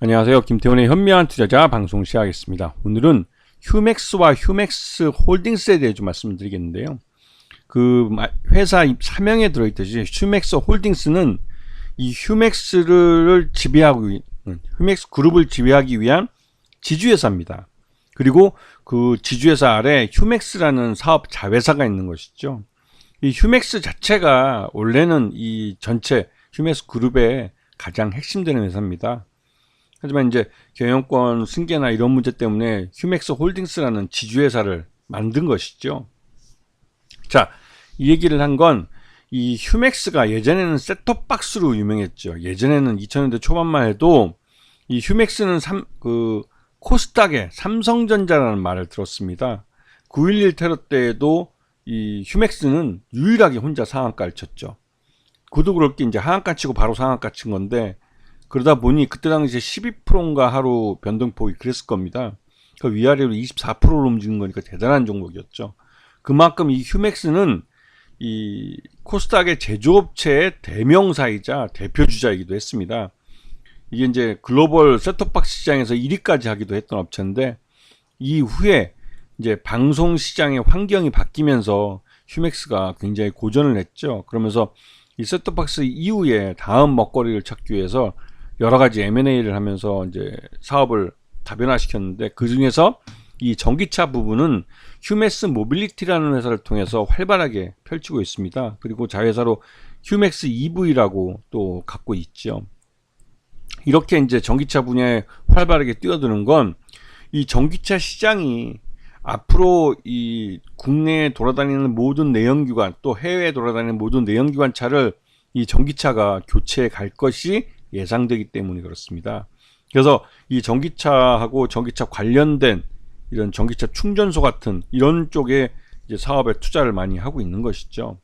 안녕하세요. 김태훈의 현명한 투자자 방송 시작하겠습니다. 오늘은 휴맥스와 휴맥스 홀딩스에 대해 좀 말씀드리겠는데요. 그 회사 사명에 들어있듯이 휴맥스 홀딩스는 이 휴맥스를 지배하고 있는 휴맥스 그룹을 지배하기 위한 지주회사입니다. 그리고 그 지주회사 아래 휴맥스라는 사업 자회사가 있는 것이죠. 이 휴맥스 자체가 원래는 이 전체 휴맥스 그룹의 가장 핵심되는 회사입니다. 하지만 이제 경영권 승계나 이런 문제 때문에 휴맥스 홀딩스라는 지주회사를 만든 것이죠. 자, 이 얘기를 한 건 이 휴맥스가 예전에는 셋톱박스로 유명했죠. 예전에는 2000년대 초반만 해도 이 휴맥스는 코스닥의 삼성전자라는 말을 들었습니다. 9.11 테러 때에도 이 휴맥스는 유일하게 혼자 상한가를 쳤죠. 그도 그럴 게 이제 하한가 치고 바로 상한가 친 건데, 그러다 보니 그때 당시에 12%인가 하루 변동폭이 그랬을 겁니다. 그 위아래로 24%로 움직이는 거니까 대단한 종목이었죠. 그만큼 이 휴맥스는 이 코스닥의 제조업체의 대명사이자 대표주자이기도 했습니다. 이게 이제 글로벌 셋톱박스 시장에서 1위까지 하기도 했던 업체인데, 이후에 이제 방송 시장의 환경이 바뀌면서 휴맥스가 굉장히 고전을 했죠. 그러면서 이 셋톱박스 이후에 다음 먹거리를 찾기 위해서 여러 가지 M&A를 하면서 이제 사업을 다변화시켰는데, 그 중에서 이 전기차 부분은 휴맥스 모빌리티라는 회사를 통해서 활발하게 펼치고 있습니다. 그리고 자회사로 휴맥스 EV라고 또 갖고 있죠. 이렇게 이제 전기차 분야에 활발하게 뛰어드는 건 이 전기차 시장이 앞으로 이 국내에 돌아다니는 모든 내연기관, 또 해외에 돌아다니는 모든 내연기관 차를 이 전기차가 교체해 갈 것이 예상되기 때문에 그렇습니다. 그래서 이 전기차하고 전기차 관련된 이런 전기차 충전소 같은 이런 쪽에 이제 사업에 투자를 많이 하고 있는 것이죠.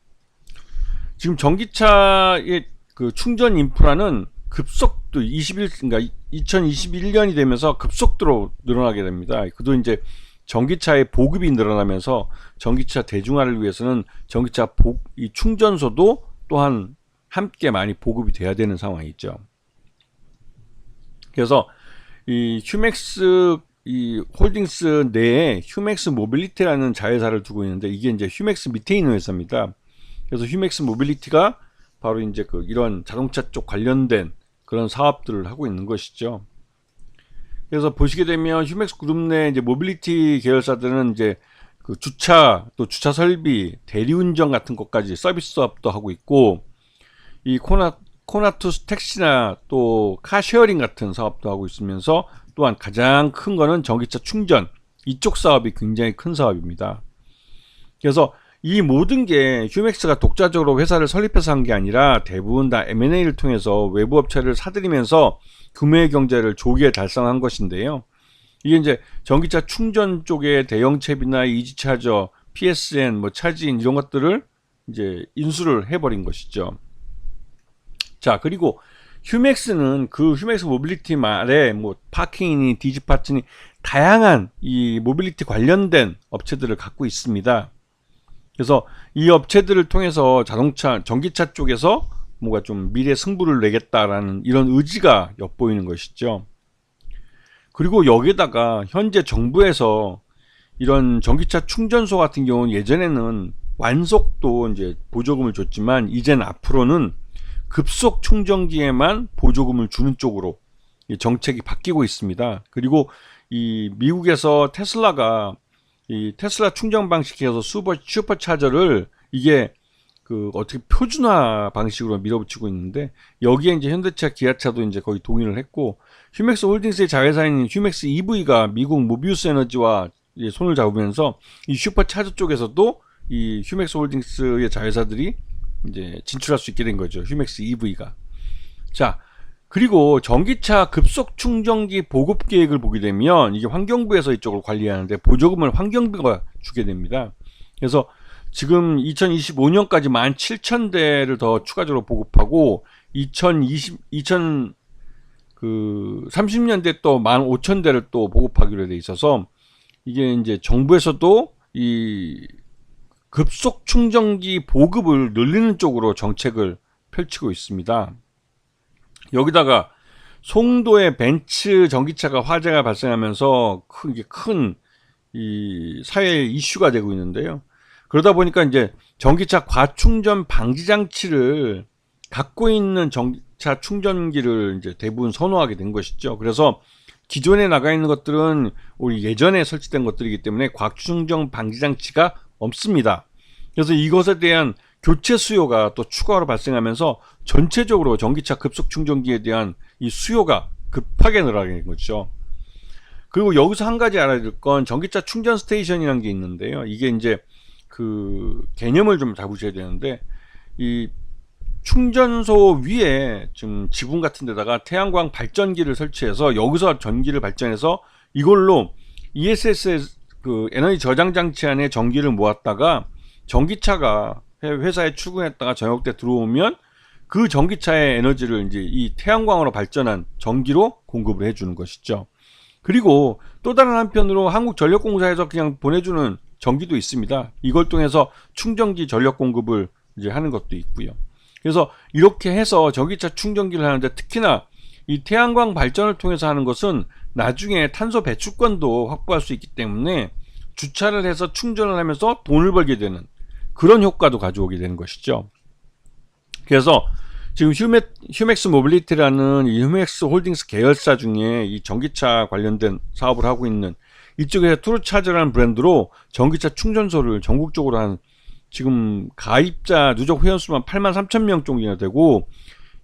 지금 전기차의 그 충전 인프라는 급속도 2021년이 되면서 급속도로 늘어나게 됩니다. 그도 이제 전기차의 보급이 늘어나면서 전기차 대중화를 위해서는 전기차 이 충전소도 또한 함께 많이 보급이 돼야 되는 상황이죠. 그래서 이 휴맥스 이 홀딩스 내에 휴맥스 모빌리티라는 자회사를 두고 있는데, 이게 이제 휴맥스 밑에 있는 회사입니다. 그래서 휴맥스 모빌리티가 바로 이제 이런 자동차 쪽 관련된 그런 사업들을 하고 있는 것이죠. 그래서 보시게 되면 휴맥스 그룹 내 이제 모빌리티 계열사들은 이제 그 주차, 또 주차 설비, 대리운전 같은 것까지 서비스 사업도 하고 있고, 이 코나투스 택시나 또 카쉐어링 같은 사업도 하고 있으면서, 또한 가장 큰 거는 전기차 충전, 이쪽 사업이 굉장히 큰 사업입니다. 그래서 이 모든 게 휴맥스가 독자적으로 회사를 설립해서 한 게 아니라 대부분 다 M&A를 통해서 외부 업체를 사들이면서 구매 경제를 조기에 달성한 것인데요. 이게 이제 전기차 충전 쪽에 대형채비나 이지차저, PSN, 차지인 이런 것들을 이제 인수를 해버린 것이죠. 자, 그리고 휴맥스는 그 휴맥스 모빌리티 말에 파킹이니 디지파츠니 다양한 이 모빌리티 관련된 업체들을 갖고 있습니다. 그래서 이 업체들을 통해서 전기차 쪽에서 뭔가 좀 미래 승부를 내겠다라는 이런 의지가 엿보이는 것이죠. 그리고 여기다가 현재 정부에서 이런 전기차 충전소 같은 경우는 예전에는 완속도 이제 보조금을 줬지만, 이제는 앞으로는 급속 충전기에만 보조금을 주는 쪽으로 정책이 바뀌고 있습니다. 그리고 이 미국에서 테슬라가 이 테슬라 충전 방식에서 슈퍼차저를 이게 어떻게 표준화 방식으로 밀어붙이고 있는데, 여기에 이제 현대차, 기아차도 이제 거의 동의를 했고, 휴맥스 홀딩스의 자회사인 휴맥스 EV가 미국 모비우스 에너지와 손을 잡으면서 이 슈퍼차저 쪽에서도 이 휴맥스 홀딩스의 자회사들이 이제 진출할 수 있게 된 거죠. 휴맥스 EV가. 자, 그리고 전기차 급속 충전기 보급 계획을 보게 되면 이게 환경부에서 이쪽을 관리하는데 보조금을 환경부가 주게 됩니다. 그래서 지금 2025년까지 17,000대를 더 추가적으로 보급하고 30년대 또 15,000대를 또 보급하기로 돼 있어서, 이게 이제 정부에서도 이 급속 충전기 보급을 늘리는 쪽으로 정책을 펼치고 있습니다. 여기다가 송도의 벤츠 전기차가 화재가 발생하면서 큰 이 사회 이슈가 되고 있는데요. 그러다 보니까 이제 전기차 과충전 방지 장치를 갖고 있는 전기차 충전기를 이제 대부분 선호하게 된 것이죠. 그래서 기존에 나가 있는 것들은 우리 예전에 설치된 것들이기 때문에 과충전 방지 장치가 없습니다. 그래서 이것에 대한 교체 수요가 또 추가로 발생하면서 전체적으로 전기차 급속 충전기에 대한 이 수요가 급하게 늘어나게 된 거죠. 그리고 여기서 한 가지 알아야 될 건 전기차 충전 스테이션이라는 게 있는데요. 이게 이제 그 개념을 좀 잡으셔야 되는데, 이 충전소 위에 좀 지붕 같은 데다가 태양광 발전기를 설치해서 여기서 전기를 발전해서 이걸로 ESS의 그 에너지 저장 장치 안에 전기를 모았다가 전기차가 회사에 출근했다가 저녁 때 들어오면 그 전기차의 에너지를 이제 이 태양광으로 발전한 전기로 공급을 해주는 것이죠. 그리고 또 다른 한편으로 한국전력공사에서 그냥 보내주는 전기도 있습니다. 이걸 통해서 충전기 전력 공급을 이제 하는 것도 있고요. 그래서 이렇게 해서 전기차 충전기를 하는데, 특히나 이 태양광 발전을 통해서 하는 것은 나중에 탄소 배출권도 확보할 수 있기 때문에 주차를 해서 충전을 하면서 돈을 벌게 되는 그런 효과도 가져오게 되는 것이죠. 그래서 지금 휴맥스 모빌리티라는 이 휴맥스 홀딩스 계열사 중에 이 전기차 관련된 사업을 하고 있는 이쪽에서 투르차저라는 브랜드로 전기차 충전소를 전국적으로 한 지금 가입자 누적 회원수만 83,000명 정도나 되고,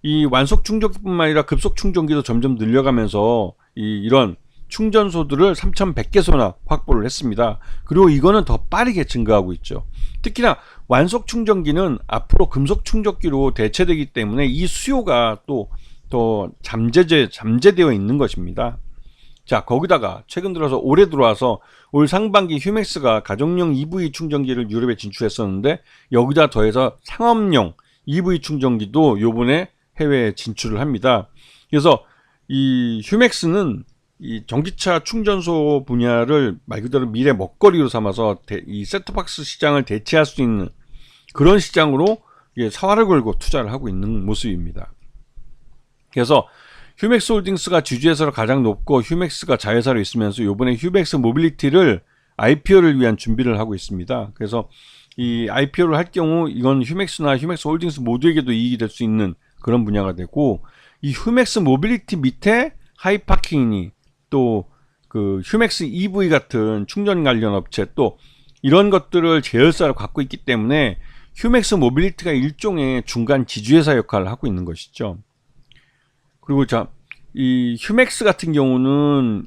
이 완속 충전기뿐만 아니라 급속 충전기도 점점 늘려가면서 이런 충전소들을 3,100개소나 확보를 했습니다. 그리고 이거는 더 빠르게 증가하고 있죠. 특히나 완속 충전기는 앞으로 금속 충전기로 대체되기 때문에 이 수요가 또 더 잠재되어 있는 것입니다. 자, 거기다가 최근 들어서 올해 들어와서 올 상반기 휴맥스가 가정용 EV 충전기를 유럽에 진출했었는데, 여기다 더해서 상업용 EV 충전기도 요번에 해외에 진출을 합니다. 그래서 이 휴맥스는 이 전기차 충전소 분야를 말 그대로 미래 먹거리로 삼아서 이 셋톱박스 시장을 대체할 수 있는 그런 시장으로 사활을 걸고 투자를 하고 있는 모습입니다. 그래서 휴맥스 홀딩스가 주주회사로 가장 높고 휴맥스가 자회사로 있으면서 이번에 휴맥스 모빌리티를 IPO를 위한 준비를 하고 있습니다. 그래서 이 IPO를 할 경우 이건 휴맥스나 휴맥스 홀딩스 모두에게도 이익이 될 수 있는 그런 분야가 되고, 이 휴맥스 모빌리티 밑에 하이파킹이 또 그 휴맥스 EV 같은 충전 관련 업체 또 이런 것들을 계열사로 갖고 있기 때문에 휴맥스 모빌리티가 일종의 중간 지주회사 역할을 하고 있는 것이죠. 그리고 이 휴맥스 같은 경우는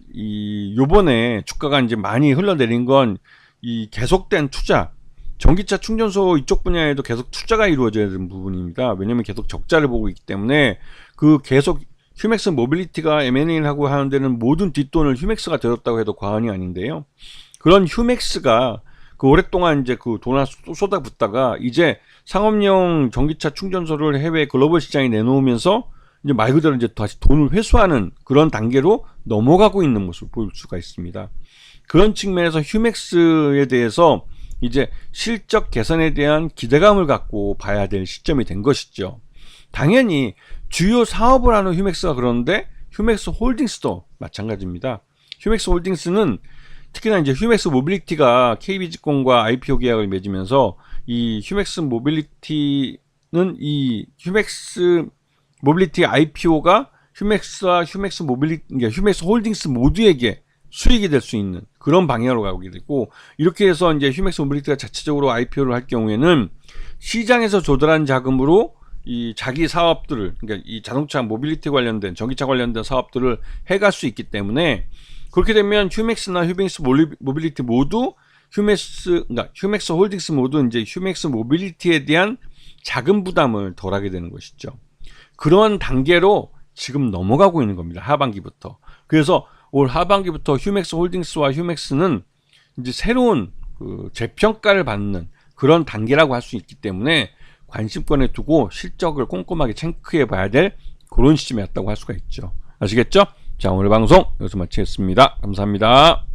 요번에 주가가 이제 많이 흘러내린 건 이 계속된 투자, 전기차 충전소 이쪽 분야에도 계속 투자가 이루어져야 되는 부분입니다. 왜냐하면 계속 적자를 보고 있기 때문에 그 계속 휴맥스 모빌리티가 M&A를 하고 하는 데는 모든 뒷돈을 휴맥스가 들었다고 해도 과언이 아닌데요. 그런 휴맥스가 그 오랫동안 이제 그 돈을 쏟아붓다가 이제 상업용 전기차 충전소를 해외 글로벌 시장에 내놓으면서 이제 말 그대로 이제 다시 돈을 회수하는 그런 단계로 넘어가고 있는 모습을 볼 수가 있습니다. 그런 측면에서 휴맥스에 대해서 이제 실적 개선에 대한 기대감을 갖고 봐야 될 시점이 된 것이죠. 당연히 주요 사업을 하는 휴맥스가 그런데 휴맥스 홀딩스도 마찬가지입니다. 휴맥스 홀딩스는 특히나 이제 휴맥스 모빌리티가 KB직공과 IPO 계약을 맺으면서 이 휴맥스 모빌리티는 이 휴맥스 모빌리티 IPO가 휴맥스와 휴맥스 모빌리티, 그러니까 휴맥스 홀딩스 모두에게 수익이 될 수 있는 그런 방향으로 가게 되고, 이렇게 해서 이제 휴맥스 모빌리티가 자체적으로 IPO를 할 경우에는 시장에서 조달한 자금으로 이 자기 사업들을, 그러니까 이 자동차 모빌리티 관련된 전기차 관련된 사업들을 해갈 수 있기 때문에, 그렇게 되면 휴맥스나 휴맥스 모빌리티 모두 그러니까 휴맥스 홀딩스 모두 이제 휴맥스 모빌리티에 대한 자금 부담을 덜하게 되는 것이죠. 그런 단계로 지금 넘어가고 있는 겁니다. 하반기부터. 그래서 올 하반기부터 휴맥스 홀딩스와 휴맥스는 이제 새로운 그 재평가를 받는 그런 단계라고 할 수 있기 때문에 관심권에 두고 실적을 꼼꼼하게 체크해 봐야 될 그런 시점이었다고 할 수가 있죠. 아시겠죠? 자, 오늘 방송 여기서 마치겠습니다. 감사합니다.